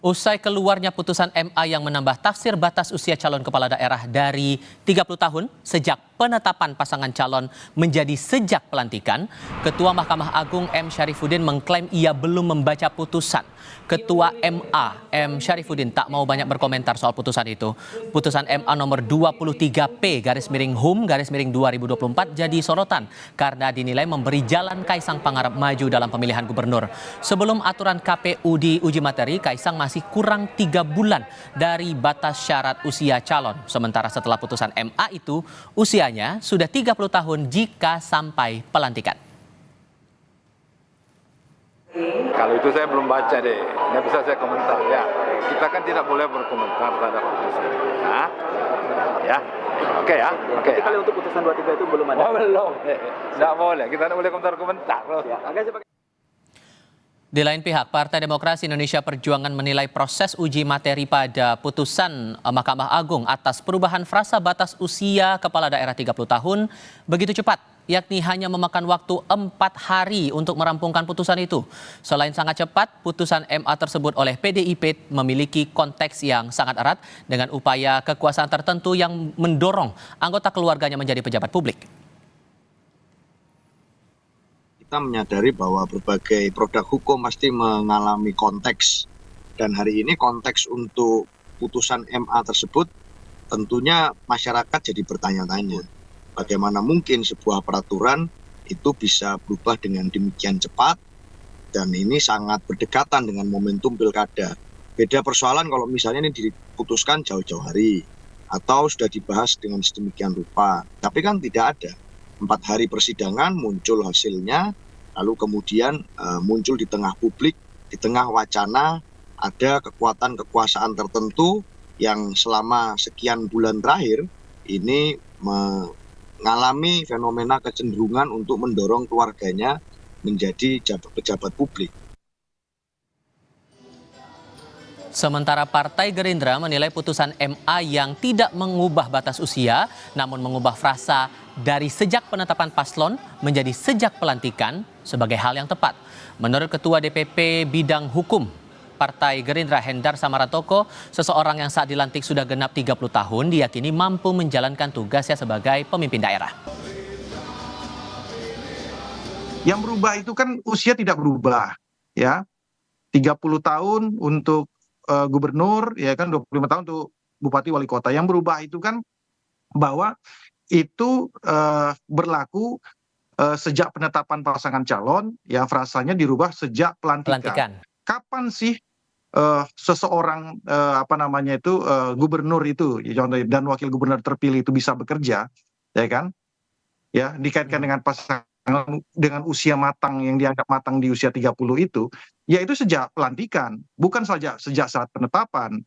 Usai keluarnya putusan MA yang menambah tafsir batas usia calon kepala daerah dari 30 tahun sejak penetapan pasangan calon menjadi sejak pelantikan, Ketua Mahkamah Agung M. Syarifuddin mengklaim ia belum membaca putusan. Ketua MA M. Syarifuddin tak mau banyak berkomentar soal putusan itu. Putusan MA nomor 23P/Hum/2024 jadi sorotan karena dinilai memberi jalan Kaisang Pangarep maju dalam pemilihan gubernur. Sebelum aturan KPU diuji materi, Kaisang masih kurang 3 bulan dari batas syarat usia calon. Sementara setelah putusan MA itu, usianya sudah 30 tahun jika sampai pelantikan. Kalau itu saya belum baca deh, nggak bisa saya komentar ya. Kita kan tidak boleh berkomentar terhadap putusan. Nah, ya, oke ya, oke. Tapi kalau untuk putusan 23 itu belum ada. Oh belum, nggak boleh. Kita nggak boleh komentar-komentar. Ya, Di lain pihak, Partai Demokrasi Indonesia Perjuangan menilai proses uji materi pada putusan Mahkamah Agung atas perubahan frasa batas usia kepala daerah 30 tahun begitu cepat, yakni hanya memakan waktu 4 hari untuk merampungkan putusan itu. Selain sangat cepat, putusan MA tersebut oleh PDIP memiliki konteks yang sangat erat dengan upaya kekuasaan tertentu yang mendorong anggota keluarganya menjadi pejabat publik. Kita menyadari bahwa berbagai produk hukum pasti mengalami konteks, dan hari ini konteks untuk putusan MA tersebut tentunya masyarakat jadi bertanya-tanya bagaimana mungkin sebuah peraturan itu bisa berubah dengan demikian cepat, dan ini sangat berdekatan dengan momentum pilkada. Beda persoalan kalau misalnya ini diputuskan jauh-jauh hari atau sudah dibahas dengan sedemikian rupa, tapi kan tidak ada. 4 hari persidangan muncul hasilnya, lalu kemudian muncul di tengah publik, di tengah wacana ada kekuatan kekuasaan tertentu yang selama sekian bulan terakhir ini mengalami fenomena kecenderungan untuk mendorong keluarganya menjadi pejabat publik. Sementara Partai Gerindra menilai putusan MA yang tidak mengubah batas usia, namun mengubah frasa dari sejak penetapan paslon menjadi sejak pelantikan sebagai hal yang tepat. Menurut Ketua DPP Bidang Hukum Partai Gerindra Hendar Samaratoko, seseorang yang saat dilantik sudah genap 30 tahun diyakini mampu menjalankan tugasnya sebagai pemimpin daerah. Yang berubah itu kan usia tidak berubah, ya. 30 tahun untuk gubernur, ya kan, 25 tahun untuk bupati wali kota. Yang berubah itu kan bahwa itu berlaku sejak penetapan pasangan calon, ya, frasanya dirubah sejak pelantikan. Kapan sih seseorang gubernur itu, dan wakil gubernur terpilih itu bisa bekerja, ya kan? Ya, dikaitkan dengan pasangan dengan usia matang yang dianggap matang di usia 30 itu, yaitu sejak pelantikan, bukan saja sejak saat penetapan.